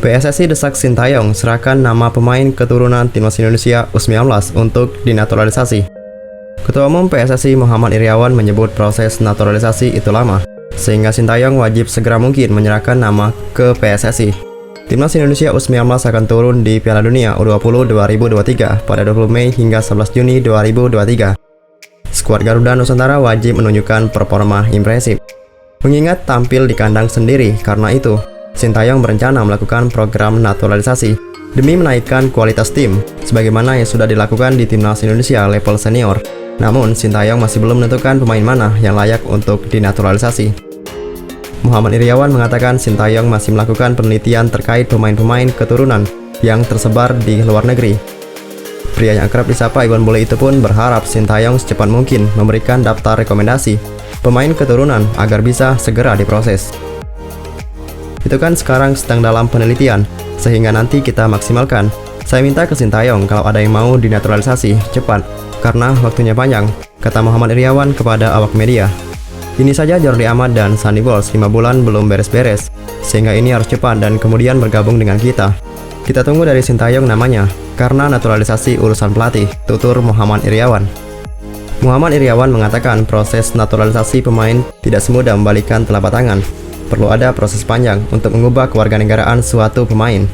PSSI desak Sintayong serahkan nama pemain keturunan Timnas Indonesia U19 untuk dinaturalisasi. Ketua Umum PSSI Muhammad Iryawan menyebut proses naturalisasi itu lama, sehingga Sintayong wajib segera mungkin menyerahkan nama ke PSSI. Timnas Indonesia U19 akan turun di Piala Dunia U20 2023 pada 20 Mei hingga 11 Juni 2023. Skuad Garuda Nusantara wajib menunjukkan performa impresif, mengingat tampil di kandang sendiri. Karena itu, Sintayong berencana melakukan program naturalisasi demi menaikkan kualitas tim, sebagaimana yang sudah dilakukan di Timnas Indonesia level senior. Namun, Sintayong masih belum menentukan pemain mana yang layak untuk dinaturalisasi. Muhammad Iryawan mengatakan Sintayong masih melakukan penelitian terkait pemain-pemain keturunan yang tersebar di luar negeri. Pria yang akrab disapa Iwan Bule itu pun berharap Sintayong secepat mungkin memberikan daftar rekomendasi pemain keturunan agar bisa segera diproses. Itu kan sekarang sedang dalam penelitian, sehingga nanti kita maksimalkan. Saya minta ke Sintayong kalau ada yang mau dinaturalisasi cepat, karena waktunya panjang, kata Muhammad Iryawan kepada awak media. Ini saja Jordi Amat dan Sandy Walsh 5 bulan belum beres-beres, sehingga ini harus cepat dan kemudian bergabung dengan kita. Kita tunggu dari Sintayong namanya, karena naturalisasi urusan pelatih, tutur Muhammad Iryawan. Muhammad Iryawan mengatakan proses naturalisasi pemain tidak semudah membalikan telapak tangan. Perlu ada proses panjang untuk mengubah kewarganegaraan suatu pemain.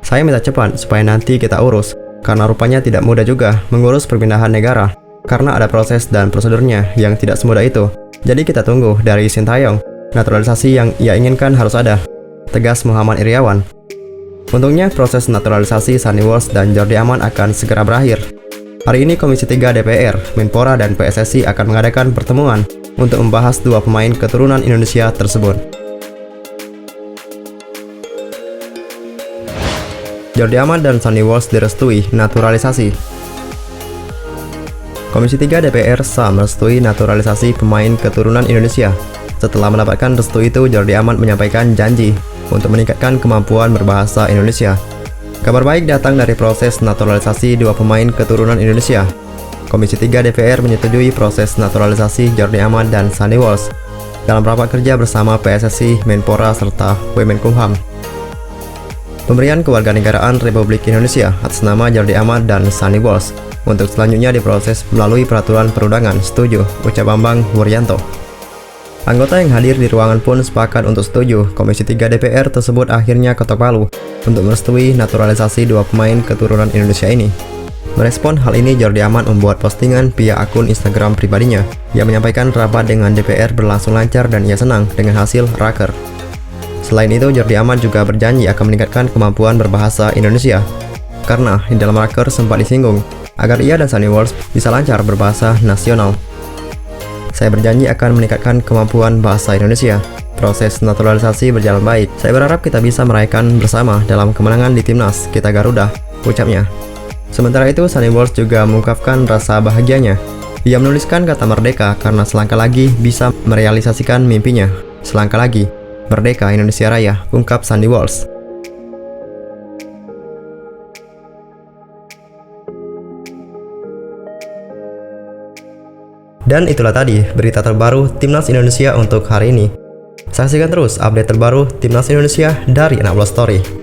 Saya minta cepat supaya nanti kita urus, karena rupanya tidak mudah juga mengurus perpindahan negara, karena ada proses dan prosedurnya yang tidak semudah itu. Jadi kita tunggu dari Sintayong, naturalisasi yang ia inginkan harus ada, tegas Muhammad Iryawan. Untungnya proses naturalisasi Sandy Walsh dan Jordi Amat akan segera berakhir. Hari ini Komisi 3 DPR, Menpora dan PSSI akan mengadakan pertemuan untuk membahas dua pemain keturunan Indonesia tersebut. Jordi Amat dan Sandy Walsh direstui naturalisasi. Komisi 3 DPR sah merestui naturalisasi pemain keturunan Indonesia. Setelah mendapatkan restu itu, Jordi Amat menyampaikan janji untuk meningkatkan kemampuan berbahasa Indonesia. Kabar baik datang dari proses naturalisasi dua pemain keturunan Indonesia. Komisi 3 DPR menyetujui proses naturalisasi Jordi Amat dan Sandy Walsh dalam rapat kerja bersama PSSI, Menpora, serta Womenkumham. Pemberian kewarganegaraan Republik Indonesia atas nama Jordi Amat dan Sandy Walsh untuk selanjutnya diproses melalui peraturan perundangan. Setuju, ucap Bambang Wuryanto. Anggota yang hadir di ruangan pun sepakat untuk setuju. Komisi 3 DPR tersebut akhirnya ketok palu untuk merestui naturalisasi dua pemain keturunan Indonesia ini. Merespon hal ini, Jordi Amat membuat postingan via akun Instagram pribadinya. Ia menyampaikan rapat dengan DPR berlangsung lancar dan ia senang dengan hasil raker. Selain itu, Jordi Amat juga berjanji akan meningkatkan kemampuan berbahasa Indonesia, karena di dalam raker sempat disinggung agar ia dan Sandy Walsh bisa lancar berbahasa nasional. Saya berjanji akan meningkatkan kemampuan bahasa Indonesia. Proses naturalisasi berjalan baik. Saya berharap kita bisa merayakan bersama dalam kemenangan di Timnas kita Garuda, ucapnya. Sementara itu, Sandy Walsh juga mengungkapkan rasa bahagianya. Ia menuliskan kata merdeka karena selangkah lagi bisa merealisasikan mimpinya. Selangkah lagi, Merdeka Indonesia Raya, ungkap Sandy Walsh. Dan itulah tadi berita terbaru Timnas Indonesia untuk hari ini. Saksikan terus update terbaru Timnas Indonesia dari Anak Bola Story.